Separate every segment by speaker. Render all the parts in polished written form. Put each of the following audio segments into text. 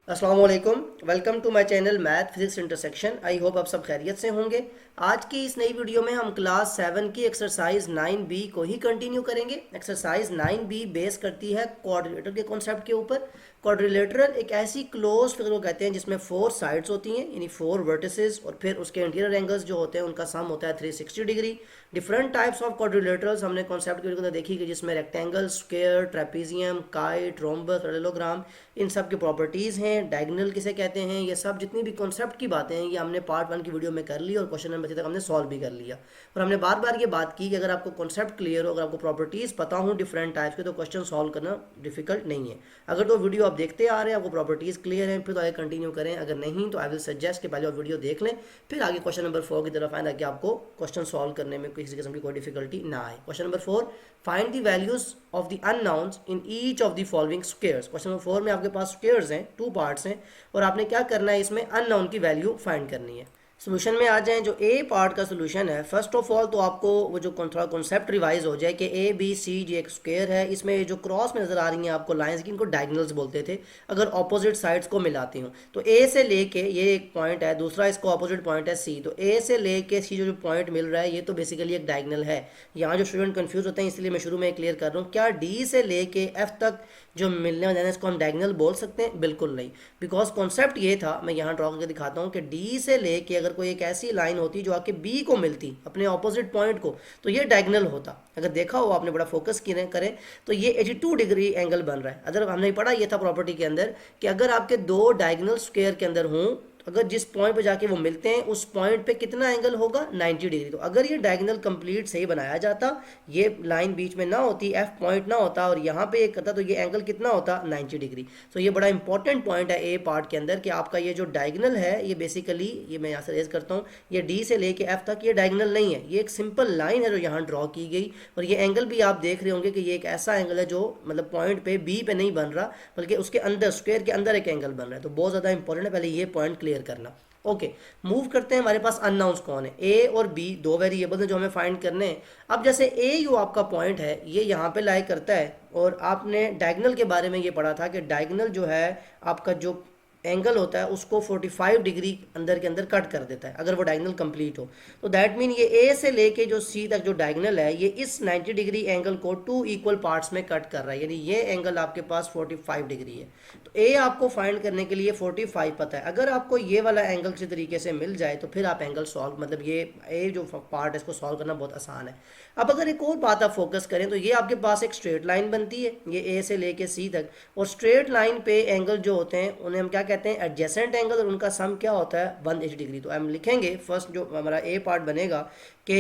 Speaker 1: अस्सलाम वालेकुम। Welcome to my channel math physics intersection. I hope आप सब खैरियत से होंगे। आज की इस नई वीडियो में हम क्लास 7 की एक्सरसाइज 9B को ही कंटिन्यू करेंगे। एक्सरसाइज 9B बेस करती है क्वाड्रिलेटरल के कॉन्सेप्ट के ऊपर। क्वाड्रिलेटरल एक ऐसी क्लोज फिगर को कहते हैं जिसमें 4 साइड्स होती हैं, यानी 4 वर्टिसेस, और फिर उसके इंटीरियर एंगल्स जो होते हैं उनका सम होता है 360 degree. Different types of quadrilaterals हमने कॉन्सेप्ट के अंदर देखी कि जिसमें rectangle, square, trapezium, kite, rhombus, parallelogram, इन सब की प्रॉपर्टीज़ हैं। डायगोनल किसे कहते हैं, ये सब जितनी भी कॉन्सेप्ट की बातें हैं ये हमने पार्ट 1 की वीडियो में कर ली और क्वेश्चन नंबर 3 तक हमने सॉल्व भी कर लिया। और हमने बार बार ये बात की कि अगर आपको कॉन्सेप्ट क्लियर हो, अगर आपको प्रॉपर्टीज़ पता हो डिफरेंट टाइप्स के, तो क्वेश्चन सॉल्व करना डिफिकल्ट नहीं है। अगर तो वीडियो आप देखते आ रहे हैं, आपको प्रॉपर्टीज़ क्लियर हैं, फिर तो आगे कंटिन्यू करें। अगर नहीं तो आई विल सजेस्ट कि पहले आप वीडियो देख लें, फिर आगे क्वेश्चन नंबर 4 की तरफ आए ताकि आपको क्वेश्चन सॉल्व करने में किसी किस्म की कोई डिफिकल्टी ना आए। Question number 4, find the values of the unknowns in each of the following squares. Question number 4 में आपके पास स्क्वेयर्स हैं, 2 पार्ट्स हैं, और आपने क्या करना है, इसमें अननाउन की वैल्यू फाइंड करनी है। सोल्यूशन में आ जाएं। जो ए पार्ट का सोल्यूशन है, फर्स्ट ऑफ ऑल तो आपको वो जो थोड़ा कॉन्सेप्ट रिवाइज हो जाए कि ए बी सी जी एक स्क्वायर है। इसमें जो क्रॉस में नजर आ रही हैं आपको लाइंस की, इनको डायगोनल्स बोलते थे अगर ऑपोजिट साइड्स को मिलाती हूँ। तो ए से लेके ये एक पॉइंट है, दूसरा इसको ऑपोजिट पॉइंट है सी, तो ए से लेके सी जो पॉइंट मिल रहा है ये तो बेसिकली एक डायगोनल है। यहाँ जो स्टूडेंट कंफ्यूज होते हैं इसलिए मैं शुरू में क्लियर कर रहा हूँ, क्या डी से लेके एफ तक जो मिलने वाला है इसको हम डायगोनल बोल सकते हैं? बिल्कुल नहीं, बिकॉज कॉन्सेप्ट ये था, मैं यहाँ ड्रॉ करके दिखाता हूँ कि डी से लेके अगर कोई एक ऐसी लाइन होती जो आके बी को मिलती अपने ऑपोजिट पॉइंट को, तो ये डायगोनल होता। अगर देखा हो आपने, बड़ा फोकस करें तो ये 82 डिग्री एंगल बन रहा है। अगर हमने पढ़ा ये था प्रॉपर्टी के अंदर कि अगर आपके दो डायगोनल स्क्वायर के अंदर हों, अगर जिस पॉइंट पे जाके वो मिलते हैं उस पॉइंट पे कितना एंगल होगा, 90 डिग्री। तो अगर ये डायगोनल कंप्लीट सही बनाया जाता, ये लाइन बीच में ना होती, एफ पॉइंट ना होता और यहाँ पे एक करता, तो ये एंगल कितना होता, 90 डिग्री। तो ये बड़ा इंपॉर्टेंट पॉइंट है ए पार्ट के अंदर कि आपका ये जो डायगोनल है ये बेसिकली, ये मैं यहाँ से रेज करता हूँ, ये डी से लेके एफ तक ये डायगोनल नहीं है, ये एक सिंपल लाइन है जो यहाँ ड्रॉ की गई। और ये एंगल भी आप देख रहे होंगे कि ये एक ऐसा एंगल है जो मतलब पॉइंट पे बी पे नहीं बन रहा, बल्कि उसके अंदर स्क्वायर के अंदर एक एंगल बन रहा है। तो बहुत ज़्यादा इंपॉर्टेंट है, पहले ये पॉइंट क्लियर करना। ओके, मूव करते हैं। हमारे पास अननाउंस कौन है, ए और बी, दो वेरिएबल हैं जो हमें फाइंड करने हैं। अब जैसे ए जो आपका पॉइंट है ये यहाँ पे लाई करता है, और आपने डायगोनल के बारे में ये पढ़ा था कि डायगोनल जो है आपका जो एंगल होता है उसको 45 डिग्री अंदर के अंदर कट कर देता है अगर वो डायगोनल कंप्लीट हो। तो दैट मीन ये ए से लेके जो सी तक जो डायगोनल है ये इस 90 डिग्री एंगल को 2 इक्वल पार्ट्स में कट कर रहा है, यानी ये एंगल आपके पास 45 डिग्री है। तो ए आपको फाइंड करने के लिए 45 पता है। अगर आपको ये वाला एंगल किसी तरीके से मिल जाए तो फिर आप एंगल सॉल्व, मतलब ये ए जो पार्ट है इसको सॉल्व करना बहुत आसान है। अब अगर एक और बात आप फोकस करें तो ये आपके पास एक स्ट्रेट लाइन बनती है, ये ए से लेके सी तक, और स्ट्रेट लाइन पे एंगल जो होते हैं उन्हें हम क्या कहते हैं, एडजेसेंट एंगल, और उनका सम क्या होता है, 180 डिग्री। तो हम लिखेंगे फर्स्ट जो हमारा ए पार्ट बनेगा कि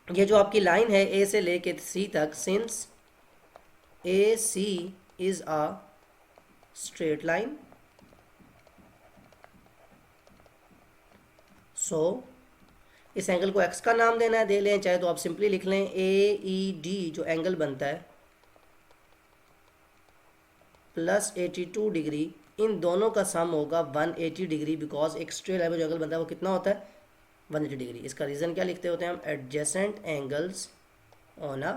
Speaker 1: ये जो आपकी लाइन है ए से लेके सी तक, since A C is a straight line, so इस एंगल को एक्स का नाम देना है, दे लें, चाहे तो आप सिंपली लिख लें ए ई डी जो एंगल बनता है प्लस 82 डिग्री, इन दोनों का सम होगा 180 डिग्री, बिकॉज एक स्ट्रेट लाइन में जो एंगल बनता है वो कितना होता है, 180 डिग्री। इसका रीज़न क्या लिखते होते हैं हम, adjacent angles on a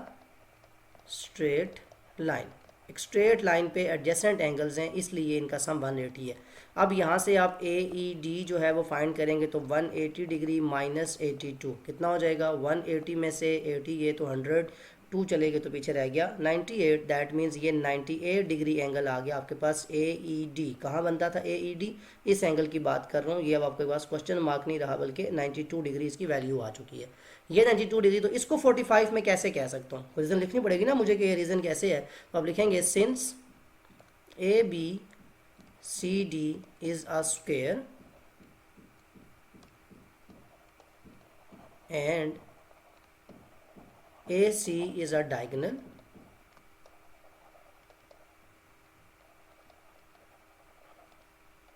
Speaker 1: straight line. एक स्ट्रेट लाइन पे एडजेसेंट एंगल्स हैं इसलिए इनका सम 180 है। अब यहाँ से आप ए ई डी जो है वो फाइंड करेंगे तो 180 डिग्री माइनस 82 कितना हो जाएगा, 180 में से 80 ये तो 100, 2 चले गए तो पीछे रह गया 98। दैट मीन्स ये 98 डिग्री एंगल आ गया आपके पास। ए ई डी कहाँ बनता था, ए ई डी, इस एंगल की बात कर रहा हूँ। ये अब आपके पास क्वेश्चन मार्क नहीं रहा बल्कि 92 डिग्री इसकी वैल्यू आ चुकी है। ये 92 डिग्री, तो इसको 45 में कैसे कह सकता हूँ, रीज़न लिखनी पड़ेगी ना मुझे कि ये रीज़न कैसे है। तो आप लिखेंगे since A B C D is a square and A C is a diagonal,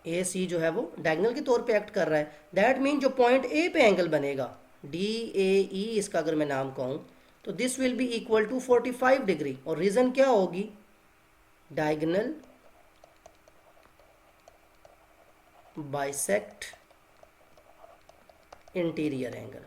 Speaker 1: A C जो है वो डायगोनल के तौर पे एक्ट कर रहा है। दैट मीन जो पॉइंट ए पे एंगल बनेगा डी ए ई इसका अगर मैं नाम कहूँ, तो this will be equal to 45 degree. और रीज़न क्या होगी, डायगोनल बाइसेक्ट इंटीरियर एंगल,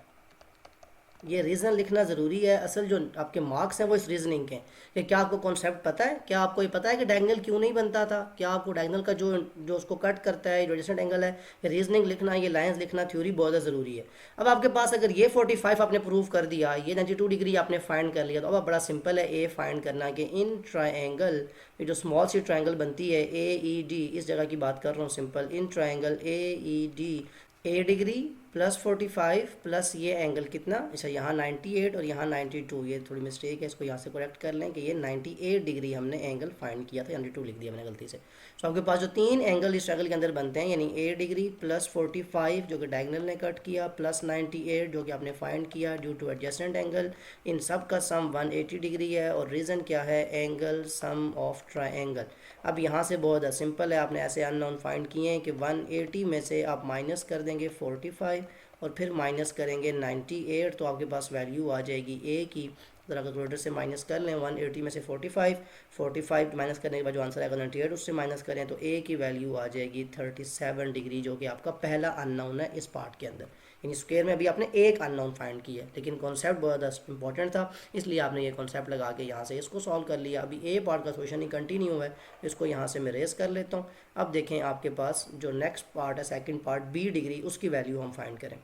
Speaker 1: ये रीज़न लिखना ज़रूरी है। असल जो आपके मार्क्स हैं वो इस रीजनिंग के हैं कि क्या आपको कॉन्सेप्ट पता है, क्या आपको ये पता है कि डायगोनल क्यों नहीं बनता था, क्या आपको डायगोनल का जो जो उसको कट करता है, जो एडजेसेंट एंगल है, ये रीजनिंग लिखना, ये लाइंस लिखना, थ्योरी बहुत ज़्यादा ज़रूरी है। अब आपके पास अगर ये 45 आपने प्रूव कर दिया, ये 92 डिग्री आपने फाइंड कर लिया, तो अब बड़ा सिंपल है ए फाइंड करना कि इन ट्राइंगल, ये जो स्मॉल सी ट्राइंगल बनती है ए ई डी, इस जगह की बात कर रहा हूँ simple, in triangle A E D A degree plus 45 plus ये एंगल कितना, अच्छा यहाँ 98 और यहाँ 92, ये थोड़ी मिस्टेक है, इसको यहाँ से करेक्ट कर लें कि ये 98 डिग्री हमने एंगल फाइंड किया था, 92 लिख दिया मैंने गलती से। तो आपके पास जो तीन एंगल इस ट्रायंगल के अंदर बनते हैं, यानी ए डिग्री प्लस 45 जो कि डायगोनल ने कट किया, प्लस 98 जो कि आपने फाइंड किया ड्यू टू एडजेसेंट एंगल, इन सब का सम 180 डिग्री है। और रीज़न क्या है, एंगल सम ऑफ ट्रायंगल। अब यहाँ से बहुत सिंपल है, आपने ऐसे अननोन फाइंड किए हैं कि 180 में से आप माइनस कर देंगे 45 और फिर माइनस करेंगे 98, तो आपके पास वैल्यू आ जाएगी ए की, ज़रा कैलकुलेटर से माइनस कर लें 180 में से 45 माइनस करने के बाद जो आंसर आएगा 98 उससे माइनस करें तो ए की वैल्यू आ जाएगी 37 डिग्री, जो कि आपका पहला अननोन है इस पार्ट के अंदर। यानी स्क्वायर में अभी आपने एक अननोन फाइंड किया है, लेकिन कॉन्सेप्ट बहुत इंपॉर्टेंट था, इसलिए आपने ये कॉन्सेप्ट लगा के यहाँ से इसको सॉल्व कर लिया। अभी ए पार्ट का सोल्यूशन ही कंटिन्यू है, इसको यहाँ से मैं रेस कर लेता हूँ। अब देखें आपके पास जो नेक्स्ट पार्ट है, सेकंड पार्ट बी डिग्री, उसकी वैल्यू हम फाइंड करें।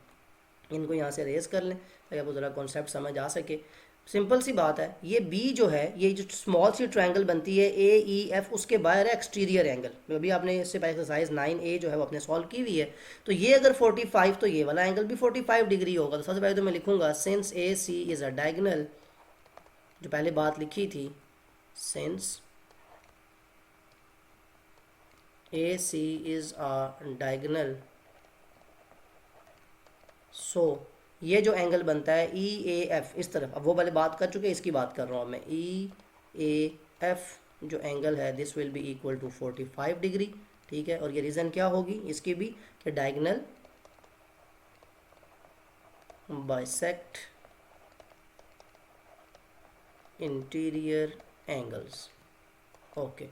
Speaker 1: इनको यहाँ से रेस कर लें ताकि आपको ज़रा कॉन्सेप्ट समझ आ सके। सिंपल सी बात है, ये बी जो है, ये जो स्मॉल सी ट्रायंगल बनती है ए ई एफ, उसके बाहर है एक्सटीरियर एंगल। अभी आपने इससे पहले एक्सरसाइज 9A जो है वो आपने सॉल्व की हुई है। तो ये अगर 45 तो ये वाला एंगल भी 45 डिग्री होगा। तो सबसे पहले तो मैं लिखूंगा since A C is a diagonal, जो पहले बात लिखी थी, since A C is a diagonal, so ये जो एंगल बनता है ई ए एफ इस तरफ, अब वो वाले बात कर चुके हैं, इसकी बात कर रहा हूँ मैं, ई ए एफ जो एंगल है this will be equal to 45 degree. ठीक है, और ये रीज़न क्या होगी इसकी भी, कि diagonal bisect interior angles. Okay,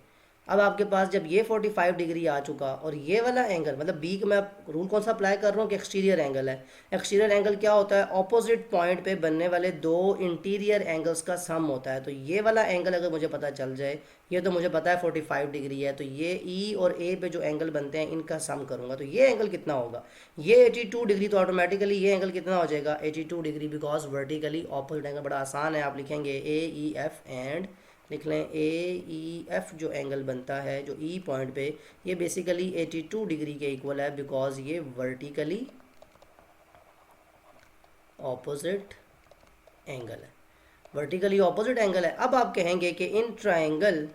Speaker 1: अब आपके पास जब ये 45 डिग्री आ चुका और ये वाला एंगल, मतलब बी का मैं रूल कौन सा अप्लाई कर रहा हूँ कि एक्सटीरियर एंगल है। एक्सटीरियर एंगल क्या होता है, ऑपोजिट पॉइंट पे बनने वाले दो इंटीरियर एंगल्स का सम होता है। तो ये वाला एंगल अगर मुझे पता चल जाए, ये तो मुझे पता है 45 डिग्री है, तो ये ई और ए पे जो एंगल बनते हैं इनका सम करूँगा, तो ये एंगल कितना होगा, ये 82 डिग्री, तो ऑटोमेटिकली ये एंगल कितना हो जाएगा 82 degree, because vertically opposite angle. बड़ा आसान है, आप लिखेंगे ए ई एफ एंड लिख लें ए ई एफ जो एंगल बनता है जो ई पॉइंट पे, ये बेसिकली 82 डिग्री के इक्वल है, बिकॉज ये वर्टिकली ऑपोजिट एंगल है, वर्टिकली ऑपोजिट एंगल है। अब आप कहेंगे कि इन ट्रायंगल,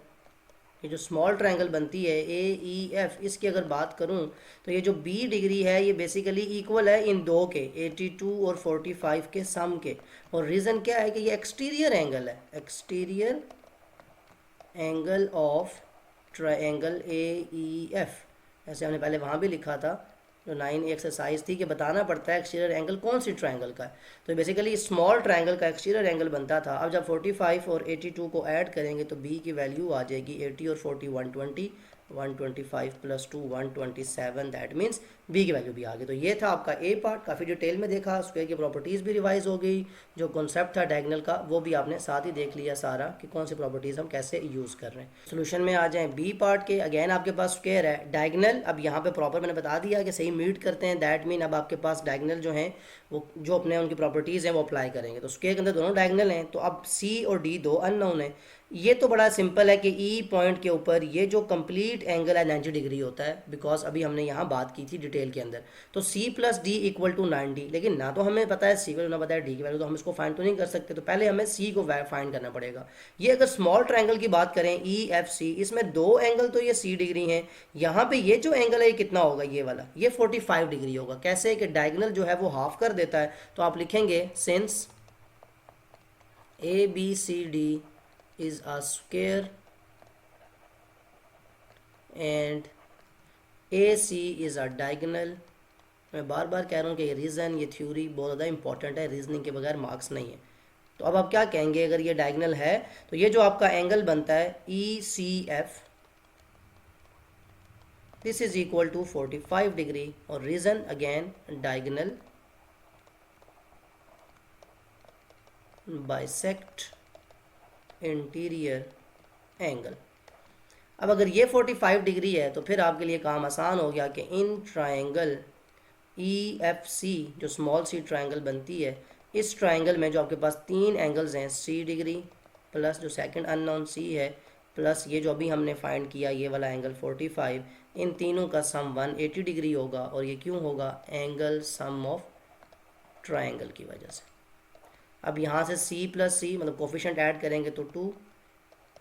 Speaker 1: ये जो स्मॉल ट्रायंगल बनती है ए ई एफ, इसकी अगर बात करूं तो ये जो बी डिग्री है ये बेसिकली इक्वल है इन दो के, 82 और 45 के सम के। और रीज़न क्या है कि ये एक्सटीरियर एंगल है, exterior angle of triangle A E F. ऐसे हमने पहले वहाँ भी लिखा था, जो 9 एक्सरसाइज थी, कि बताना पड़ता है एक्सटीरियर एंगल कौन सी ट्रायंगल का है। तो बेसिकली स्मॉल ट्रायंगल का एक्सटीरियर एंगल बनता था। अब जब 45 और 82 को ऐड करेंगे तो बी की वैल्यू आ जाएगी 80 और 40 120, 125 प्लस 2 127, दैट मीन्स बी की वैल्यू भी आ गई। तो ये था आपका ए पार्ट, काफ़ी डिटेल में देखा, स्क्वायर की प्रॉपर्टीज़ भी रिवाइज हो गई, जो कॉन्सेप्ट था डायगोनल का वो भी आपने साथ ही देख लिया सारा, कि कौन सी प्रॉपर्टीज़ हम कैसे यूज़ कर रहे हैं। सोल्यूशन में आ जाएं बी पार्ट के। अगेन आपके पास स्क्वायर है, डायगोनल अब यहाँ पे प्रॉपर मैंने बता दिया कि सही मीट करते हैं, दैट मीन अब आपके पास डायगोनल जो हैं वो जो अपने उनकी प्रॉपर्टीज़ हैं वो अप्लाई करेंगे। तो स्क्वायर के अंदर दोनों डायगोनल हैं, तो अब सी और डी दो अननोन है। ये तो बड़ा सिंपल है कि ई पॉइंट के ऊपर ये जो कंप्लीट एंगल है 90 डिग्री होता है, बिकॉज अभी हमने यहाँ बात की थी डिटेल के अंदर। तो C plus D equal to 90, लेकिन ना तो हमें पता है सी की वैल्यू, ना पता है डी की वैल्यू, तो हम इसको फाइंड तो नहीं कर सकते। तो पहले हमें सी को फाइंड करना पड़ेगा। ये अगर स्मॉल ट्रायंगल की बात करें ई एफ सी, इसमें दो एंगल तो ये सी डिग्री हैं। यहाँ पे ये जो एंगल है ये कितना होगा, ये वाला, ये 45 डिग्री होगा। कैसे कि डायगोनल जो है वो हाफ कर देता है। तो आप लिखेंगे since A B C D is a square and AC is a diagonal। मैं बार बार कह रहा हूँ कि ये रीज़न, ये थ्योरी बहुत ज़्यादा इंपॉर्टेंट है, रीजनिंग के बगैर मार्क्स नहीं है। तो अब आप क्या कहेंगे, अगर ये डायगोनल है तो ये जो आपका एंगल बनता है E C F, this is equal to 45 degree. और reason again diagonal bisect interior angle. अब अगर ये 45 डिग्री है तो फिर आपके लिए काम आसान हो गया कि इन ट्रायंगल EFC जो स्मॉल सी ट्रायंगल बनती है, इस ट्रायंगल में जो आपके पास तीन एंगल्स हैं, 60 डिग्री प्लस जो सेकंड अननोन C है प्लस ये जो अभी हमने फाइंड किया ये वाला एंगल 45, इन तीनों का सम 180 डिग्री होगा। और ये क्यों होगा? एंगल सम ऑफ ट्रायंगल की वजह से। अब यहाँ से C प्लस C मतलब कोफिशिएंट ऐड करेंगे तो 2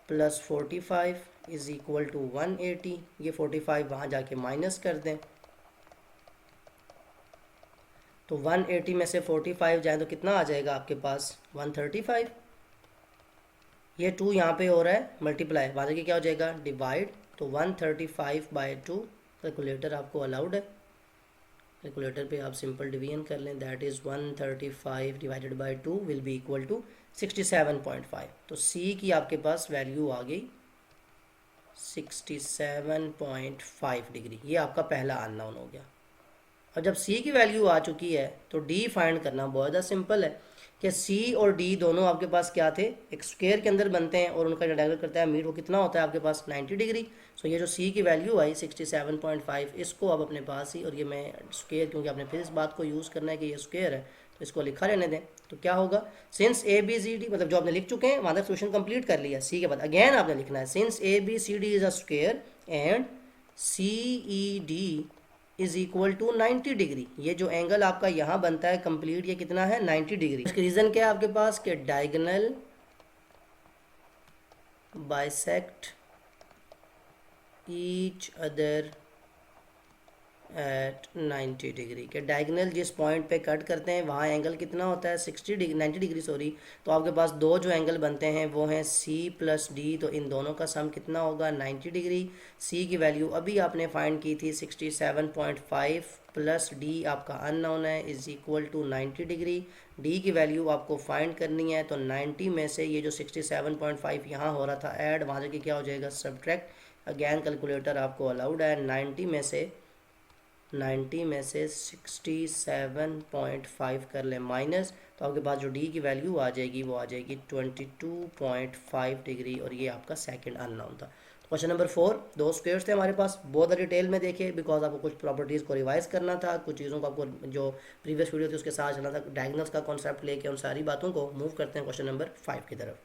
Speaker 1: प्लस 45 इज इक्वल टू 180। ये 45 वहाँ जाके माइनस कर दें तो 180 में से 45 जाए तो कितना आ जाएगा आपके पास? 135। ये 2 यहाँ पे हो रहा है मल्टीप्लाई, वहाँ जाके क्या हो जाएगा? डिवाइड। तो 135/2, कैलकुलेटर आपको अलाउड है, कैलकुलेटर पे आप सिंपल डिवीजन कर लें। That is 135 divided by 2 will be equal to 67.5। तो C की आपके पास वैल्यू आ गई 67.5 डिग्री। ये आपका पहला अननोन हो गया। और जब C की वैल्यू आ चुकी है तो D फाइंड करना बहुत ज़्यादा सिंपल है कि C और D दोनों आपके पास क्या थे? एक स्क्वायर के अंदर बनते हैं और उनका जो डायगोनल करता है मीट वो कितना होता है आपके पास? 90 डिग्री। सो ये जो C की वैल्यू आई 67.5, इसको अब अपने पास ही, और ये मैं स्क्वायर क्योंकि आपने फिर इस बात को यूज़ करना है कि ये स्क्वायर है तो इसको लिखा रहने दें। तो क्या होगा? सिंस ABCD मतलब जो आपने लिख चुके हैं वहाँ तक सोल्यूशन कंप्लीट कर लिया। C के बाद अगेन आपने लिखना है since ABCD is a square and CED is equal to 90 degree. ये जो एंगल आपका यहाँ बनता है कंप्लीट, ये कितना है? 90 डिग्री। इसका रीज़न क्या है आपके पास? कि diagonal bisect each other at 90 degree. के डायगोनल जिस पॉइंट पे कट करते हैं वहाँ एंगल कितना होता है? 60 डिग्री, 90 डिग्री सॉरी। तो आपके पास दो जो एंगल बनते हैं वो हैं C प्लस D, तो इन दोनों का सम कितना होगा? 90 डिग्री। C की वैल्यू अभी आपने फाइंड की थी 67.5 प्लस D आपका अननोन है is equal to 90 degree. D की वैल्यू आपको फाइंड करनी है तो 90 में से ये जो 67.5 यहाँ हो रहा था ऐड, वहाँ जाके क्या हो जाएगा? सब्ट्रैक्ट। अगेन कैलकुलेटर आपको अलाउड है। 90 में से 67.5 कर ले माइनस, तो आपके पास जो D की वैल्यू आ जाएगी वो आ जाएगी 22.5 डिग्री। और ये आपका सेकंड अननोन था। क्वेश्चन नंबर 4, दो स्क्वायर्स थे हमारे पास, बहुत डिटेल में देखे बिकॉज आपको कुछ प्रॉपर्टीज़ को रिवाइज करना था, कुछ चीज़ों को आपको जो प्रीवियस वीडियो थी उसके साथ चलना था, डायगोनल्स का कॉन्सेप्ट लेके उन सारी बातों को मूव करते हैं क्वेश्चन नंबर 5 की तरफ।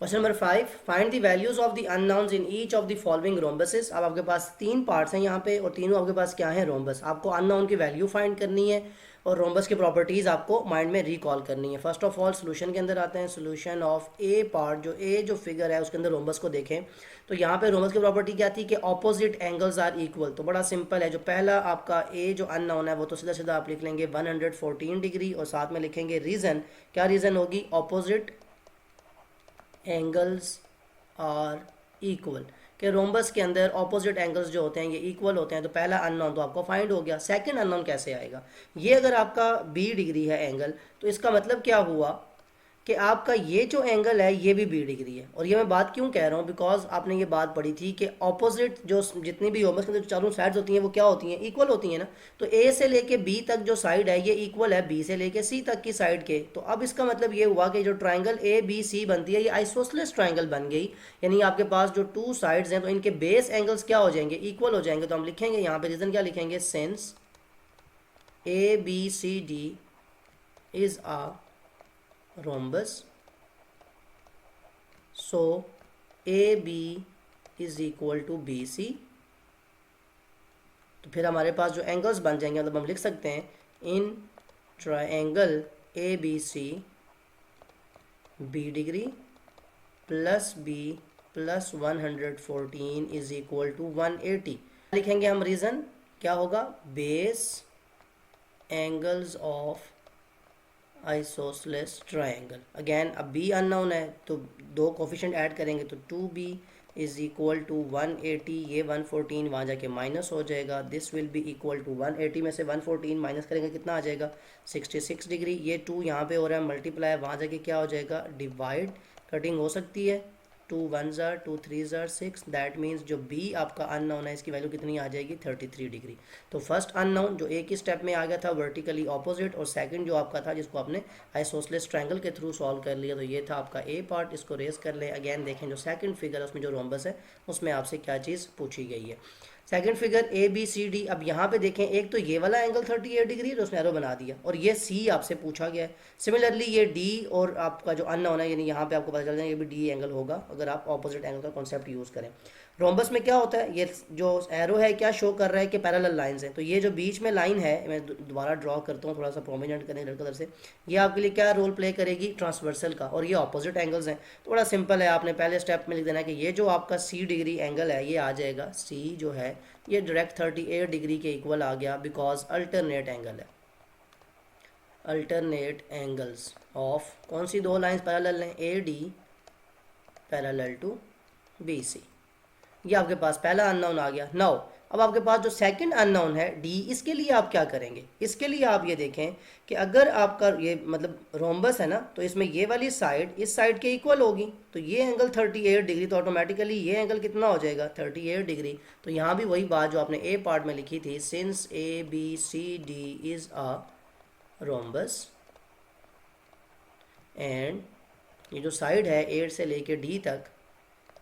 Speaker 1: Question number 5, find the values of the unknowns in each of the following rhombuses. अब आपके पास तीन पार्ट्स हैं यहाँ पे और तीनों आपके पास क्या है? रोम्बस। आपको अननाउन की वैल्यू फाइंड करनी है और रोम्बस की प्रॉपर्टीज़ आपको माइंड में रिकॉल करनी है। फर्स्ट ऑफ ऑल सोल्यूशन के अंदर आते हैं। सोल्यूशन ऑफ ए पार्ट, जो ए जो फिगर है उसके अंदर रोम्बस को देखें तो यहाँ पे रोम्बस की प्रॉपर्टी क्या थी कि ऑपोजिट एंगल्स आर इक्वल। तो बड़ा सिंपल है, जो पहला आपका ए जो अननाउन है वो तो सीधा सीधा आप लिख लेंगे 114 डिग्री और साथ में लिखेंगे रीज़न। क्या रीज़न होगी? Opposite angles are equal. कि रोम्बस के अंदर ऑपोजिट एंगल्स जो होते हैं ये इक्वल होते हैं। तो पहला अननोन तो आपको फाइंड हो गया। सेकंड अननोन कैसे आएगा? ये अगर आपका B डिग्री है एंगल तो इसका मतलब क्या हुआ कि आपका ये जो एंगल है ये भी B डिग्री है। और ये मैं बात क्यों कह रहा हूँ? बिकॉज आपने ये बात पढ़ी थी कि ऑपोजिट जो जितनी भी रोम्बस के अंदर जो चारों साइड्स होती हैं वो क्या होती हैं? इक्वल होती हैं ना। तो A से लेके B तक जो साइड है ये इक्वल है B से लेके C तक की साइड के। तो अब इसका मतलब ये हुआ कि जो ट्राइंगल ABC बनती है ये आइसोसेलेस ट्राइंगल बन गई, यानी आपके पास जो टू साइड्स हैं तो इनके बेस एंगल्स क्या हो जाएंगे? इक्वल हो जाएंगे। तो हम लिखेंगे यहाँ पे रीजन क्या लिखेंगे? Since ABCD is a rhombus, so AB is equal to BC। तो फिर हमारे पास जो एंगल्स बन जाएंगे मतलब हम लिख सकते हैं in triangle ABC B degree plus B plus 114 is equal to 180। लिखेंगे हम रीज़न क्या होगा? Base angles of isosceles triangle. Again अब B अननोन है तो दो कोफिशिएंट ऐड करेंगे तो 2B इज इक्वल टू 180। ये 114 वहाँ जाके माइनस हो जाएगा। This will be equal to 180 में से 114 माइनस करेंगे कितना आ जाएगा? 66 डिग्री। ये 2 यहाँ पे हो रहा है मल्टीप्लाई, वहाँ जाके क्या हो जाएगा? डिवाइड। कटिंग हो सकती है 2 1 ज़ार 2 3 ज़ार 6, दैट मीन्स जो बी आपका अननोन है इसकी वैल्यू कितनी आ जाएगी 33 डिग्री। तो फर्स्ट अननोन जो एक ही स्टेप में आ गया था वर्टिकली ऑपोजिट, और सेकंड जो आपका था जिसको आपने आइसोसेलेस ट्रायंगल के थ्रू सॉल्व कर लिया, तो ये था आपका ए पार्ट। इसको रेस कर ले। अगेन देखें जो सेकंड फिगर है उसमें जो रोम्बस है उसमें आपसे क्या चीज़ पूछी गई है। Second figure A B C D. अब यहाँ पे देखें एक तो ये वाला एंगल 38 डिग्री तो उसने एरो बना दिया, और ये सी आपसे पूछा गया है। सिमिलरली ये डी और आपका जो अननोन है, यानी यहाँ पे आपको पता चल जाए ये भी डी एंगल होगा अगर आप ऑपोजिट एंगल का कॉन्सेप्ट यूज़ करें। रोम्बस में क्या होता है, ये जो एरो है क्या शो कर रहा है कि पैरेलल लाइंस हैं, तो ये जो बीच में लाइन है मैं दोबारा ड्रॉ करता हूँ थोड़ा सा प्रोमिनेंट करें रेड कलर से, ये आपके लिए क्या रोल प्ले करेगी ट्रांसवर्सल का, और ये ऑपोजिट एंगल्स हैं। तो बड़ा सिंपल है, आपने पहले स्टेप में लिख देना है कि ये जो आपका सी डिग्री एंगल है ये आ जाएगा, सी जो है ये डायरेक्ट 38 डिग्री के इक्वल आ गया, बिकॉज अल्टरनेट एंगल है। अल्टरनेट एंगल्स ऑफ कौन सी दो लाइंस पैरेलल हैं, A D parallel to B C. ये आपके पास पहला अननोन आ गया। नाउ अब आपके पास जो सेकंड अननोन है डी, इसके लिए आप क्या करेंगे, इसके लिए आप ये देखें कि अगर आपका ये मतलब रोम्बस है ना, तो इसमें ये वाली साइड इस साइड के इक्वल होगी, तो ये एंगल 38 डिग्री, तो ऑटोमेटिकली ये एंगल कितना हो जाएगा 38 डिग्री। तो यहाँ भी वही बात जो आपने ए पार्ट में लिखी थी, since A B C D is a rhombus and ये जो साइड है ए से लेके डी तक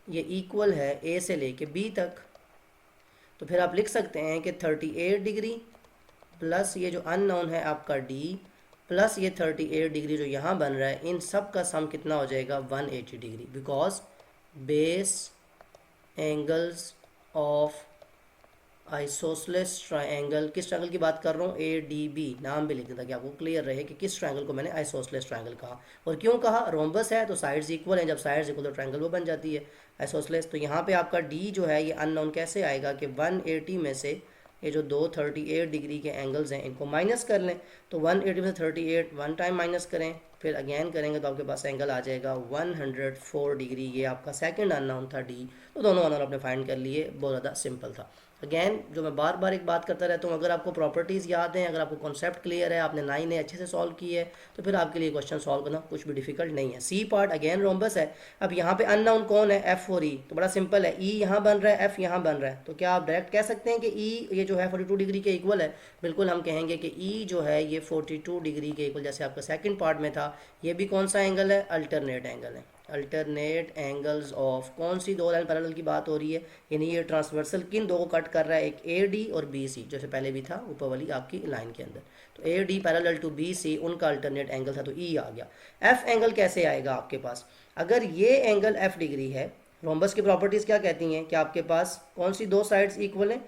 Speaker 1: ये इक्वल है ए से लेके बी तक, तो फिर आप लिख सकते हैं कि 38 डिग्री प्लस ये जो अननोन है आपका डी प्लस ये 38 डिग्री जो यहाँ बन रहा है, इन सब का सम कितना हो जाएगा 180 degree, because base angles of isosceles triangle, किस ट्रायंगल की बात कर रहा हूँ, ए डी बी, नाम भी लिख देता कि आपको क्लियर रहे कि किस ट्रायंगल को मैंने आइसोसेलेस ट्रायंगल कहा। और क्यों कहा, रोम्बस है तो साइड्स इक्वल हैं, जब साइड्स इक्वल तो ट्रायंगल वो बन जाती है आइसोसेलेस। तो यहाँ पे आपका डी जो है ये अननोन कैसे आएगा कि 180 में से ये जो दो 38 डिग्री के एंगल्स हैं इनको माइनस कर लें, तो 180 में से 38 वन टाइम माइनस करें, फिर अगेन करेंगे तो आपके पास एंगल आ जाएगा 104 डिग्री। ये आपका सेकंड अननोन था डी। तो दोनों अननोन आपने फाइंड कर लिए, बहुत ज़्यादा सिंपल था। अगेन जो मैं बार बार एक बात करता रहता हूँ, अगर आपको प्रॉपर्टीज़ याद हैं, अगर आपको कॉन्सेप्ट क्लियर है, आपने 9 अच्छे से सॉल्व की है, तो फिर आपके लिए क्वेश्चन सॉल्व करना कुछ भी डिफिकल्ट नहीं है। सी पार्ट अगेन रोम्बस है। अब यहाँ पे अननोन कौन है, एफ और ई, तो बड़ा सिंपल है, ई यहाँ बन रहा है एफ यहाँ बन रहा है, तो क्या आप डायरेक्ट कह सकते हैं कि ई ये जो है 42 डिग्री के इक्वल है। बिल्कुल हम कहेंगे कि ई जो है ये 42 डिग्री के इक्वल, जैसे आपका सेकंड पार्ट में था। ये भी कौन सा एंगल है, अल्टरनेट एंगल है। अल्टरनेट एंगल्स ऑफ कौन सी दो लाइन पैरेलल की बात हो रही है, यानी ये ट्रांसवर्सल किन दो को कट कर रहा है, एक ए डी और बी सी, जैसे पहले भी था ऊपर वाली आपकी लाइन के अंदर। तो A D parallel to B C उनका अल्टरनेट एंगल था, तो ई आ गया। एफ एंगल कैसे आएगा आपके पास, अगर ये एंगल एफ डिग्री है, रोम्बस की प्रॉपर्टीज़ क्या कहती हैं कि आपके पास कौन सी दो साइड्स इक्वल हैं,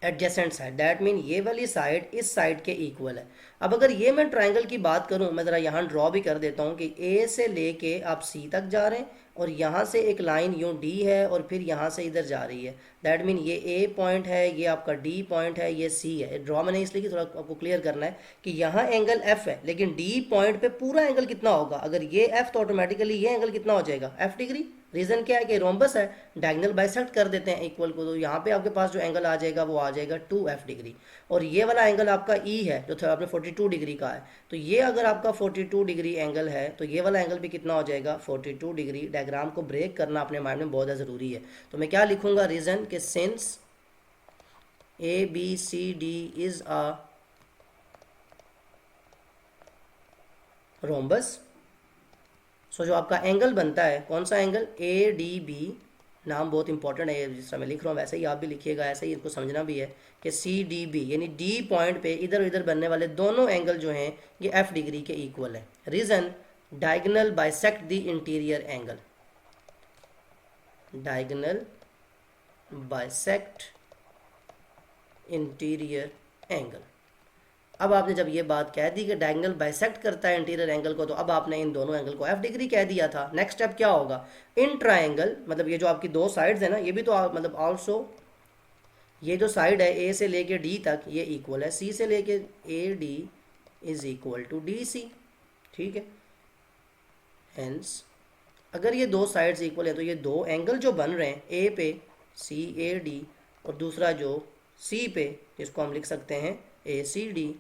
Speaker 1: एडजेसेंट साइड, डैट मीन ये वाली साइड इस साइड के इक्वल है। अब अगर ये मैं ट्रायंगल की बात करूं, मैं ज़रा यहाँ ड्रॉ भी कर देता हूँ कि ए से लेके आप सी तक जा रहे हैं, और यहाँ से एक लाइन यूँ डी है और फिर यहाँ से इधर जा रही है, दैट मीन ये ए पॉइंट है, ये आपका डी पॉइंट है, ये सी है। ड्रॉ मैंने इसलिए कि थोड़ा आपको क्लियर करना है कि यहाँ एंगल एफ है, लेकिन डी पॉइंट पे पूरा एंगल कितना होगा, अगर ये एफ तो ऑटोमेटिकली ये एंगल कितना हो जाएगा एफ डिग्री। रीज़न क्या है कि रोम्बस है, डायगोनल बाइसेक्ट कर देते हैं इक्वल को, तो यहाँ पे आपके पास जो एंगल आ जाएगा वो आ जाएगा 2f डिग्री। और ये वाला एंगल आपका ई है जो था आपने 42 डिग्री का है, तो ये अगर आपका 42 डिग्री एंगल है तो ये वाला एंगल भी कितना हो जाएगा 42 डिग्री। डायग्राम को ब्रेक करना अपने माइंड में बहुत ज़्यादा ज़रूरी है। तो मैं क्या लिखूंगा, रीज़न कि since A B C D is a rhombus, so जो आपका एंगल बनता है कौन सा एंगल, ए डी बी, नाम बहुत इंपॉर्टेंट है, जिस तरह मैं लिख रहा हूँ वैसे ही आप भी लिखिएगा, ऐसे ही इनको समझना भी है कि सी डी बी यानी डी पॉइंट पे इधर उधर बनने वाले दोनों एंगल जो हैं ये एफ डिग्री के इक्वल है। Reason diagonal bisect the interior angle, diagonal bisect interior angle. अब आपने जब ये बात कह दी कि डायगोनल बाइसेक्ट करता है इंटीरियर एंगल को, तो अब आपने इन दोनों एंगल को एफ डिग्री कह दिया था। नेक्स्ट स्टेप क्या होगा, इन ट्रायंगल मतलब ये जो आपकी दो साइड्स है ना, ये भी तो मतलब ऑल्सो ये जो साइड है ए से लेके डी तक ये इक्वल है सी से लेके, A D is equal to D C, ठीक है। हेंस अगर ये दो साइड्स इक्वल है तो ये दो एंगल जो बन रहे हैं ए पे सी ए डी और दूसरा जो सी पे जिसको हम लिख सकते हैं ए सी डी,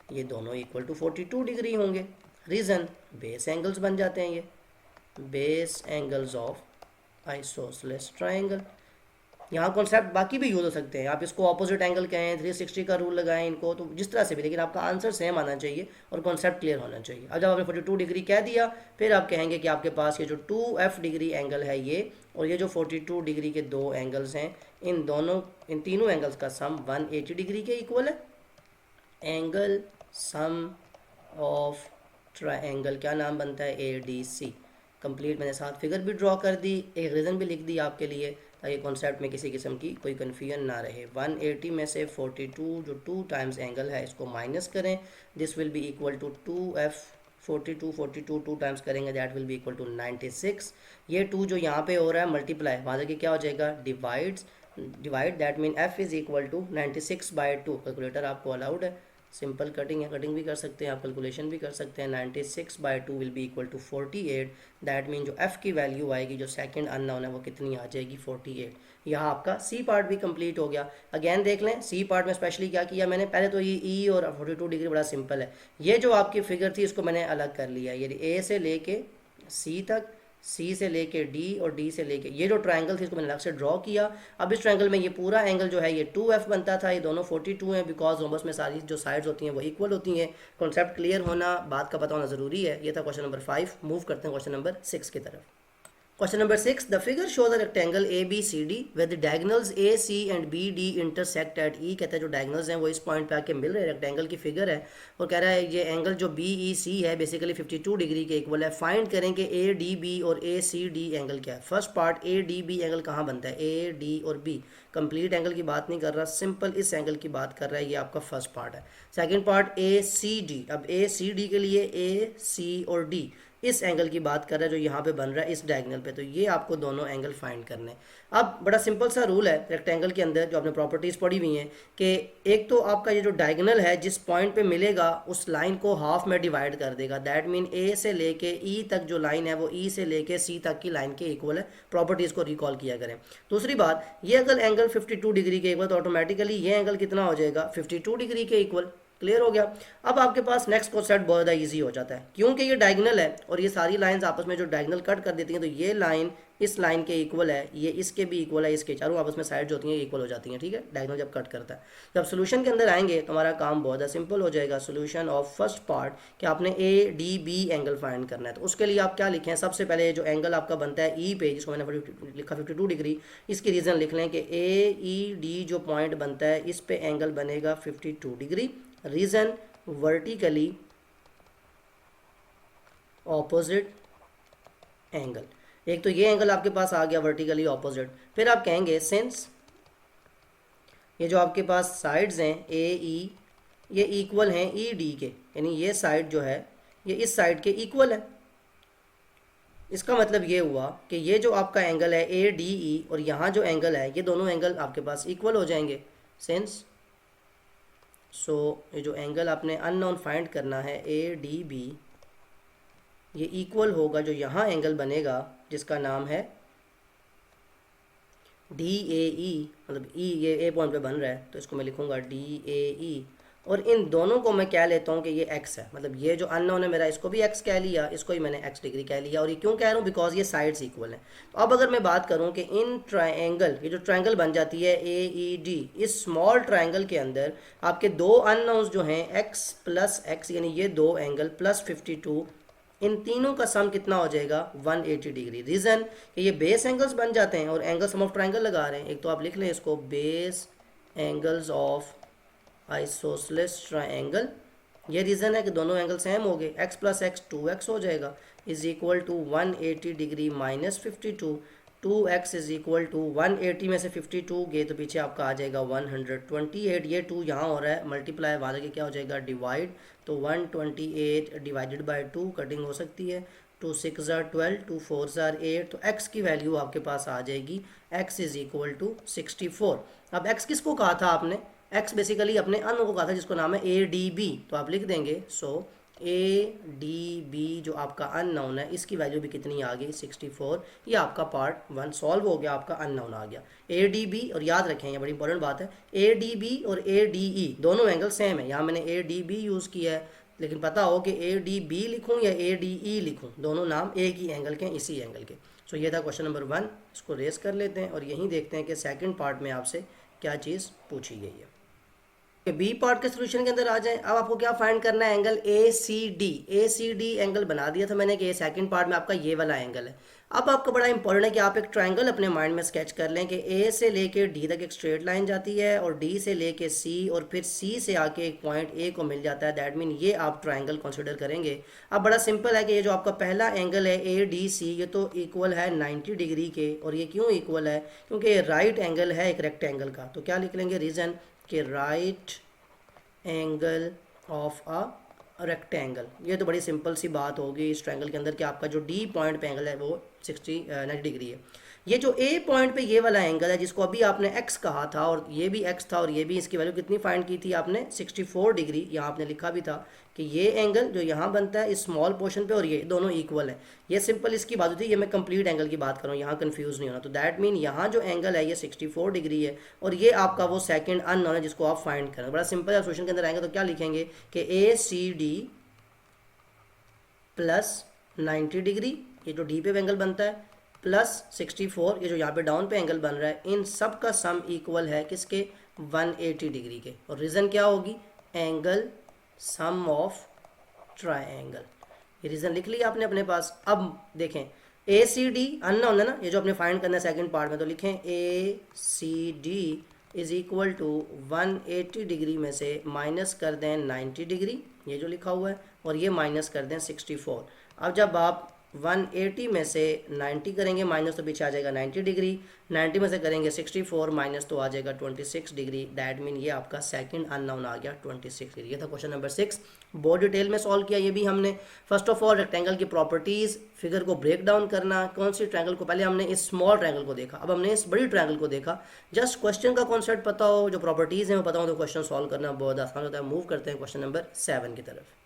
Speaker 1: ये दोनों इक्वल टू 42 डिग्री होंगे। रीज़न बेस एंगल्स बन जाते हैं ये। Base angles of isosceles triangle. यहाँ कॉन्सेप्ट बाकी भी यूज हो सकते हैं, आप इसको ऑपोजिट एंगल कहें, 360 का रूल लगाएं इनको, तो जिस तरह से भी, लेकिन आपका आंसर सेम आना चाहिए और कॉन्सेप्ट क्लियर होना चाहिए। अब जब आपने 42 डिग्री कह दिया, फिर आप कहेंगे कि आपके पास ये जो 2f डिग्री एंगल है ये, और ये जो 42 डिग्री के दो एंगल्स हैं, इन तीनों एंगल्स का सम 180 डिग्री के इक्वल है। एंगल सम ऑफ ट्राइंगल क्या नाम बनता है, ADC। कंप्लीट मैंने साथ फिगर भी ड्रॉ कर दी, एक रीज़न भी लिख दी आपके लिए, ताकि कॉन्सेप्ट में किसी किस्म की कोई कन्फ्यूजन ना रहे। 180 में से 42 जो 2 टाइम्स एंगल है इसको माइनस करें, this will be equal to 2f। 42 2 times करेंगे, that will be equal to 96। ये 2 जो यहाँ पे हो रहा है मल्टीप्लाई, वहाँ जाके क्या हो जाएगा, divide, that mean f is equal to 96/2। Calculator आपको अलाउड है, सिंपल कटिंग है, कटिंग भी कर सकते हैं आप, कैलकुलेशन भी कर सकते हैं। 96/2 will be equal to 48। That mean जो f की वैल्यू आएगी, जो सेकंड अननोन है, वो कितनी आ जाएगी, 48। यहाँ आपका सी पार्ट भी कंप्लीट हो गया। अगेन देख लें, सी पार्ट में स्पेशली क्या किया मैंने, पहले तो ये ई और 42 डिग्री बड़ा सिंपल है। ये जो आपकी फिगर थी इसको मैंने अलग कर लिया, ये ए से लेके सी तक, सी से लेके डी, और डी से लेके ये जो ट्रायंगल थी इसको मैंने अलग से ड्रॉ किया। अब इस ट्रायंगल में ये पूरा एंगल जो है ये 2f बनता था, ये दोनों 42 हैं, बिकॉज रोम्बस में सारी जो साइड्स होती हैं वो इक्वल होती हैं। कॉन्सेप्ट क्लियर होना, बात का पता होना ज़रूरी है। ये था क्वेश्चन नंबर 5। मूव करते हैं क्वेश्चन नंबर 6 की तरफ। Question number 6. The figure shows a rectangle ABCD where the diagonals AC and BD intersect at E। कहता है जो diagonals हैं वो इस पॉइंट पे आके मिल रहे हैं, रेक्टेंगल की फिगर है, और कह रहा है ये एंगल जो BEC है बेसिकली 52 डिग्री के इक्वल है। फाइंड करें कि ADB और ACD एंगल क्या है। फर्स्ट पार्ट ADB एंगल कहाँ बनता है, A, D और B। कंप्लीट एंगल की बात नहीं कर रहा, सिंपल इस एंगल की बात कर रहा है, ये आपका फर्स्ट पार्ट है। Second part ACD। अब ACD के लिए A, C और D इस एंगल की बात कर रहा है जो यहाँ पे बन रहा है इस डायगोनल पे, तो ये आपको दोनों एंगल फाइंड करने। अब बड़ा सिंपल सा रूल है रेक्टेंगल के अंदर, जो आपने प्रॉपर्टीज़ पढ़ी हुई हैं, कि एक तो आपका ये जो डायगोनल है जिस पॉइंट पे मिलेगा उस लाइन को हाफ में डिवाइड कर देगा। दैट मीन ए से लेके ई तक जो लाइन है वो ई से लेके सी तक की लाइन के इक्वल है। प्रॉपर्टीज़ को रिकॉल किया करें। दूसरी बात, ये अगर एंगल 52 डिग्री के इक्वल तो ऑटोमेटिकली ये एंगल कितना हो जाएगा, 52 डिग्री के इक्वल। क्लियर हो गया। अब आपके पास नेक्स्ट कॉन्सेप्ट बहुत ज़्यादा ईजी हो जाता है, क्योंकि ये डायगोनल है और ये सारी लाइंस आपस में जो डायगोनल कट कर देती हैं, तो ये लाइन इस लाइन के इक्वल है, ये इसके भी इक्वल है, इसके चारों आपस में साइड जो होती हैं इक्वल हो जाती हैं। ठीक है, डायगोनल जब कट करता है। जब सोल्यूशन के अंदर आएंगे तो हमारा काम बहुत ज़्यादा सिंपल हो जाएगा। सोल्यूशन ऑफ फर्स्ट पार्ट कि आपने ADB एंगल फाइंड करना है, तो उसके लिए आप क्या लिखें, सबसे पहले जो एंगल आपका बनता है ई पे, जिसको मैंने लिखा 52 डिग्री, इसकी रीज़न लिख लें कि AED जो पॉइंट बनता है इस पे एंगल बनेगा 52 degree. Reason, vertically opposite angle. एक तो ये एंगल आपके पास आ गया वर्टिकली ऑपोजिट। फिर आप कहेंगे सिंस ये जो आपके पास साइड्स हैं AE ये इक्वल हैं ED के, यानी ये साइड जो है ये इस साइड के इक्वल है। इसका मतलब ये हुआ कि ये जो आपका एंगल है ADE और यहाँ जो एंगल है ये दोनों एंगल आपके पास इक्वल हो जाएंगे। सिंस ये जो एंगल आपने अननोन फाइंड करना है ADB, ये इक्वल होगा जो यहाँ एंगल बनेगा जिसका नाम है DAE, मतलब E ये A पॉइंट पे बन रहा है तो इसको मैं लिखूँगा DAE, और इन दोनों को मैं कह लेता हूँ कि ये x है। मतलब ये जो अननोन है मेरा, इसको भी x कह लिया, इसको ही मैंने x डिग्री कह लिया। और ये क्यों कह रहा हूँ, बिकॉज ये साइड्स इक्वल हैं। तो अब अगर मैं बात करूँ कि इन ट्रायंगल, ये जो ट्रायंगल बन जाती है AED, इस स्मॉल ट्रायंगल के अंदर आपके दो अननोन्स जो हैं x प्लस x, यानी ये दो एंगल प्लस 52, इन तीनों का सम कितना हो जाएगा 180 डिग्री। रीज़न कि ये बेस एंगल्स बन जाते हैं और एंगल सम ऑफ ट्रायंगल लगा रहे हैं। एक तो आप लिख लें इसको base angles of isosceles triangle. ये रीज़न है कि दोनों एंगल सेम हो गए, x प्लस एक्स 2x हो जाएगा, is equal to 180 degree minus 52। 2x is equal to 180 में से 52 गए तो पीछे आपका आ जाएगा 128। ये 2 यहाँ हो रहा है मल्टीप्लाई, वाले के क्या हो जाएगा डिवाइड, तो 128 डिवाइडेड बाई 2 कटिंग हो सकती है, 2 6 ज़ार 12, 2 4 ज़ार 8, तो x की वैल्यू आपके पास आ जाएगी x इज इक्वल टू 64। अब x किसको कहा था आपने, x बेसिकली अपने अन को कहा था जिसको नाम है ADB, तो आप लिख देंगे ADB जो आपका अननोन है इसकी वैल्यू भी कितनी आ गई 64। ये आपका पार्ट 1 सॉल्व हो गया, आपका अननोन आ गया ADB। और याद रखें ये बड़ी इंपॉर्टेंट बात है, ADB और ADE दोनों एंगल सेम है। यहाँ मैंने ADB यूज़ किया है, लेकिन पता हो कि ए डी बी लिखूँ या ए डी ई लिखूँ, दोनों नाम एक ही एंगल के हैं, इसी एंगल के। सो ये था क्वेश्चन नंबर 1, इसको रेस कर लेते हैं और यहीं देखते हैं कि सेकंड पार्ट में आपसे क्या चीज़ पूछी गई है। बी पार्ट के सोल्यूशन के अंदर आ जाएं। अब आपको क्या फाइंड करना है, angle A C D angle बना दिया था मैंने कि ये सेकंड पार्ट में आपका ये वाला एंगल है। अब आपका बड़ा इंपॉर्टेंट है कि आप एक ट्रायंगल अपने माइंड में स्केच कर लें कि ए से लेके डी तक एक स्ट्रेट लाइन जाती है और डी से लेके सी और फिर सी से आके एक पॉइंट ए को मिल जाता है। दैट मीन ये आप ट्रायंगल कंसिडर करेंगे। अब बड़ा सिंपल है कि ये जो आपका पहला एंगल है ए डी सी, ये तो इक्वल है 90 डिग्री के। और ये क्यों इक्वल है, क्योंकि ये राइट एंगल है एक रेक्टेंगल का। तो क्या लिख लेंगे, रीज़न कि right angle of a rectangle. ये तो बड़ी सिंपल सी बात होगी इस ट्रायंगल के अंदर कि आपका जो डी पॉइंट पे एंगल है वो 90 डिग्री है। ये जो ए पॉइंट पे ये वाला एंगल है जिसको अभी आपने एक्स कहा था और ये भी एक्स था और ये भी, इसकी वैल्यू कितनी फाइंड की थी आपने, 64 डिग्री। यहाँ आपने लिखा भी था कि ये एंगल जो यहाँ बनता है इस स्मॉल पोर्शन पे और ये दोनों इक्वल है। ये सिंपल इसकी बात होती है। ये मैं कंप्लीट एंगल की बात कर रहा हूँ, यहाँ कंफ्यूज नहीं होना। तो दैट मीन यहाँ जो एंगल है ये 64 डिग्री है और ये आपका वो सेकंड अननोन है जिसको आप फाइंड करें। बड़ा सिंपल है, सोल्यूशन के अंदर आएंगे तो क्या लिखेंगे कि ए सी डी प्लस 90 डिग्री, ये जो डी पे एंगल बनता है, प्लस 64, ये जो यहाँ पे डाउन पे एंगल बन रहा है, इन सब का सम इक्वल है किसके, 180 डिग्री के। और रीज़न क्या होगी, एंगल सम ऑफ ट्रायंगल। ये रीज़न लिख लिया आपने अपने पास। अब देखें ए सी डी अननोन है ना, ये जो आपने फाइंड करना है सेकंड पार्ट में, तो लिखें A C D is equal to 180 degree में से माइनस कर दें 90 डिग्री, ये जो लिखा हुआ है, और ये माइनस कर दें 64। अब जब आप 180 में से 90 करेंगे माइनस तो पीछे आ जाएगा 90 डिग्री, 90 में से करेंगे 64 माइनस तो आ जाएगा 26 डिग्री। दैट मीन ये आपका सेकंड अननोन आ गया 26 डिग्री। ये था क्वेश्चन नंबर 6, बहुत डिटेल में सॉल्व किया ये भी हमने। फर्स्ट ऑफ ऑल रेक्टेंगल की प्रॉपर्टीज़, फिगर को ब्रेक डाउन करना, कौन सी ट्रायंगल को, पहले हमने इस स्मॉल ट्रायंगल को देखा, अब हमने इस बड़ी ट्रायंगल को देखा। जस्ट क्वेश्चन का कॉन्सेप्ट पता हो, जो प्रॉपर्टीज़ हैं वो पता हो तो क्वेश्चन सॉल्व करना बहुत आसान होता है। मूव करते हैं क्वेश्चन नंबर 7 की तरफ।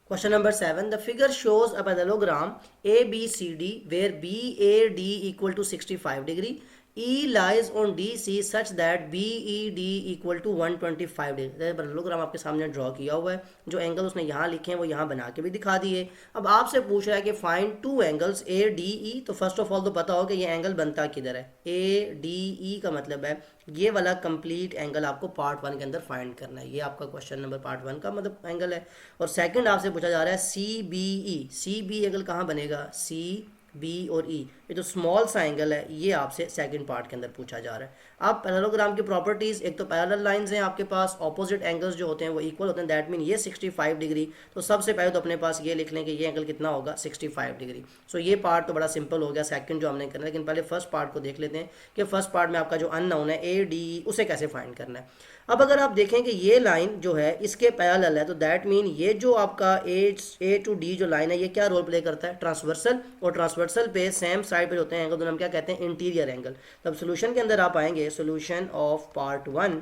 Speaker 1: Question number 7. The figure shows a parallelogram ABCD where BAD equal to 65 degree. E lies on DC such that BED equal to 125 degree. Parallelogram आपके सामने ड्रॉ किया हुआ है, जो एंगल उसने यहाँ लिखे हैं वो यहाँ बना के भी दिखा दिए। अब आपसे पूछ रहा है कि फाइंड टू एंगल्स ए डी ई। तो फर्स्ट ऑफ ऑल तो पता हो कि ये एंगल बनता किधर है, ए डी ई का मतलब है ये वाला कंप्लीट एंगल आपको पार्ट 1 के अंदर फाइंड करना है। ये आपका क्वेश्चन नंबर पार्ट 1 का मतलब एंगल है। और सेकंड आपसे पूछा जा रहा है C B E. C B angle कहाँ बनेगा, सी बी और ई, ये जो स्मॉल सा एंगल है ये आपसे सेकंड पार्ट के अंदर पूछा जा रहा है। अब पैरेललोग्राम की प्रॉपर्टीज़, एक तो पैरेलल लाइंस हैं आपके पास, ऑपोजिट एंगल्स जो होते हैं वो इक्वल होते हैं। दैट मीन ये 65 डिग्री। तो सबसे पहले तो अपने पास ये लिख लें कि ये एंगल कितना होगा, 65 डिग्री। सो ये पार्ट तो बड़ा सिंपल हो गया, सेकंड जो हमने करना है। लेकिन पहले फर्स्ट पार्ट को देख लेते हैं कि फर्स्ट पार्ट में आपका जो अननोन है ए डी, उसे कैसे फाइंड करना है। अब अगर आप देखें कि ये लाइन जो है इसके पैरेलल है, तो दैट मीन ये जो आपका ए टू डी जो लाइन है ये क्या रोल प्ले करता है, ट्रांसवर्सल। और ट्रांसवर्सल पे सेम साइड पे होते हैं एंगल, दोनों हम क्या कहते हैं, इंटीरियर एंगल। तब सोल्यूशन के अंदर आप आएंगे, सोल्यूशन ऑफ पार्ट 1,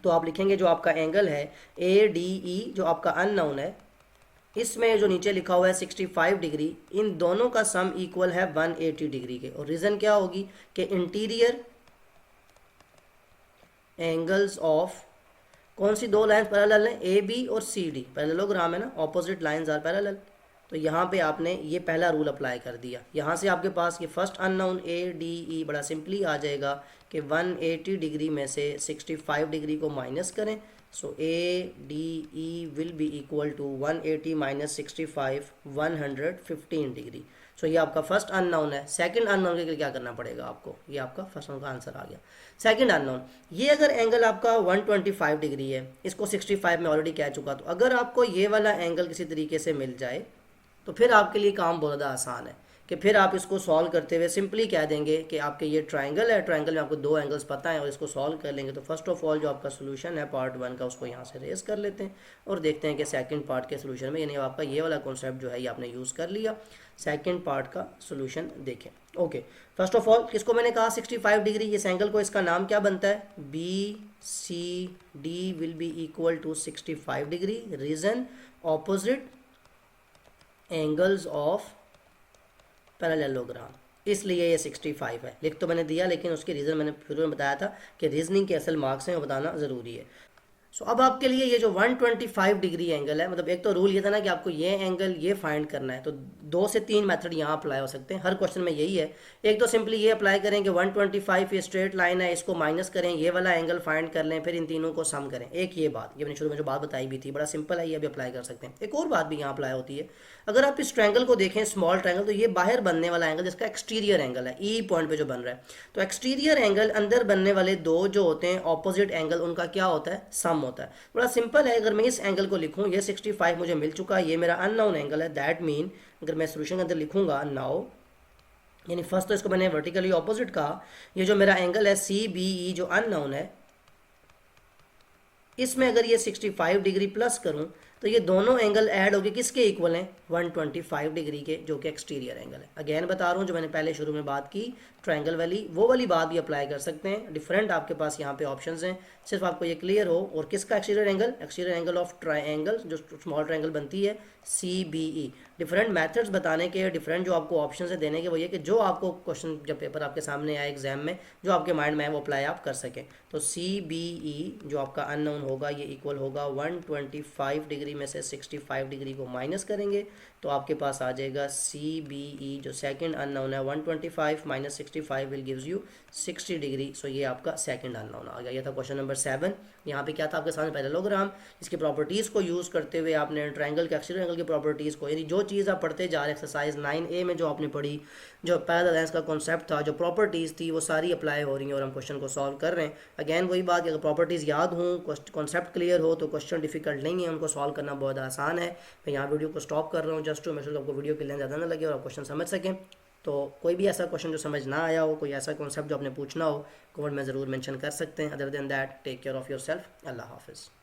Speaker 1: तो आप लिखेंगे जो आपका एंगल है ए डी ई जो आपका अननोन है, इसमें जो नीचे लिखा हुआ है 65 डिग्री, इन दोनों का सम इक्वल है 180 डिग्री के। और रीज़न क्या होगी कि इंटीरियर एंगल्स ऑफ, कौन सी दो लाइंस पैरेलल हैं, ए बी और सी डी, पैरेललोग्राम है ना, ऑपोजिट लाइंस आर पैरेलल। तो यहाँ पे आपने ये पहला रूल अप्लाई कर दिया। यहाँ से आपके पास ये फर्स्ट अननोन ए डी ई बड़ा सिंपली आ जाएगा कि 180 डिग्री में से 65 डिग्री को माइनस करें। So A D E will be equal to 180 minus 65, 115 degree. So ये आपका फर्स्ट अननोन है। सेकंड अननोन के लिए क्या करना पड़ेगा आपको, ये आपका फर्स्ट अननोन का आंसर आ गया। सेकंड अननोन, ये अगर एंगल आपका 125 डिग्री है, इसको 65 में ऑलरेडी कह चुका, तो अगर आपको ये वाला एंगल किसी तरीके से मिल जाए तो फिर आपके लिए काम बहुत ज़्यादा आसान है कि फिर आप इसको सॉल्व करते हुए सिंपली कह देंगे कि आपके ये ट्रायंगल है, ट्रायंगल में आपको दो एंगल्स पता है और इसको सॉल्व कर लेंगे। तो फर्स्ट ऑफ ऑल जो आपका सोल्यूशन है पार्ट 1 का, उसको यहाँ से रेज कर लेते हैं और देखते हैं कि सेकंड पार्ट के सोल्यूशन में, यानी आपका ये वाला कॉन्सेप्ट जो है ये आपने यूज़ कर लिया। सेकंड पार्ट का सोल्यूशन देखें। ओके, फर्स्ट ऑफ ऑल किसको मैंने कहा 65 डिग्री, इस एंगल को, इसका नाम क्या बनता है, B C D will be equal to 65 degree. Reason, opposite angles of parallelogram, इसलिए ये 65 है। लिख तो मैंने दिया लेकिन उसकी रीज़न मैंने शुरू में बताया था कि रीजनिंग के असल मार्क्स हैं वो बताना ज़रूरी है। सो अब आपके लिए ये जो 125 डिग्री एंगल है, मतलब एक तो रूल ये था ना कि आपको ये एंगल ये फाइंड करना है, तो 2 से 3 मेथड यहाँ अप्लाई हो सकते हैं, हर क्वेश्चन में यही है। एक तो सिंपली ये अप्लाई करें कि 125 ये स्ट्रेट लाइन है, इसको माइनस करें, ये वाला एंगल फाइंड कर लें, फिर इन तीनों को सम करें। एक ये बात, ये मैंने शुरू में जो बात बताई भी थी, बड़ा सिंपल है, ये भी अप्लाई कर सकते हैं। एक और बात भी यहाँ अप्लाई होती है, अगर आप इस ट्रायंगल को देखें, स्मॉल ट्रायंगल, तो ये बाहर बनने वाला एंगल जिसका एक्सटीरियर एंगल है, ई पॉइंट पे जो बन रहा है, तो एक्सटीरियर एंगल अंदर बनने वाले दो जो होते हैं ऑपोजिट एंगल, उनका क्या होता है, सम होता है। बड़ा सिंपल है, अगर मैं इस एंगल को लिखूं, ये 65 मुझे मिल चुका है, ये मेरा अननोन एंगल है, दैट मीन अगर मैं सोल्यूशन के अंदर लिखूंगा नाउ, यानी फर्स्ट तो इसको मैंने वर्टिकली ऑपोजिट कहा, ये जो मेरा एंगल है सी बी ई जो अननोन है, इसमें अगर ये 65 डिग्री प्लस करूं तो ये दोनों एंगल ऐड होके किसके इक्वल हैं, 125 डिग्री के, जो कि एक्सटीरियर एंगल है। अगेन बता रहा हूँ, जो मैंने पहले शुरू में बात की ट्रायंगल वाली, वो वाली बात भी अप्लाई कर सकते हैं। डिफरेंट आपके पास यहाँ पे ऑप्शंस हैं, सिर्फ आपको ये क्लियर हो। और किसका exterior angle, exterior angle of triangle जो स्मॉल ट्रायंगल बनती है C B E. Different methods बताने के, डिफरेंट जो आपको ऑप्शन है देने के, वो ये कि जो आपको क्वेश्चन जब पेपर आपके सामने आए एग्जाम में, जो आपके माइंड में है वो अप्लाई आप कर सकें। तो सी बी ई जो आपका अननोन होगा, ये इक्वल होगा 125 डिग्री में से 65 डिग्री को माइनस करेंगे, तो आपके पास आ जाएगा सी बी ई जो सेकंड अननोन है, 125 minus 65 will gives you 60 degree. So ये आपका सेकंड अननोन आ गया। ये था क्वेश्चन नंबर 7। यहाँ पे क्या था आपके सामने, पैरेललोग्राम, इसकी प्रॉपर्टीज़ को यूज़ करते हुए आपने ट्रायंगल के एक्सटीरियर एंगल की प्रॉपर्टीज़ को, यानी जो चीज़ आप पढ़ते जा रहे, एक्सरसाइज 9A में जो आपने पढ़ी, जो पैरेलल लाइंस का कॉन्सेप्ट था, जो प्रॉपर्टीज़ थी, वो सारी अप्लाई हो रही हैं और हम क्वेश्चन को सॉल्व कर रहे हैं। अगैन वही बात कि अगर प्रॉपर्टीज़ याद हों, कॉन्सेप्ट क्लियर हो, तो क्वेश्चन डिफिकल्ट नहीं है, उनको सॉल्व करना बहुत आसान है। मैं यहाँ वीडियो को स्टॉप कर रहा हूँ जस्ट टू मेरे आपको वीडियो की लेंथ ज़्यादा ना लगे और आप क्वेश्चन समझ सकें। तो कोई भी ऐसा क्वेश्चन जो समझ ना आया हो, कोई ऐसा कॉन्सेप्ट जो आपने पूछना हो, कमेंट में ज़रूर मेंशन कर सकते हैं। Other than that, take care of yourself. अल्लाह हाफिज़।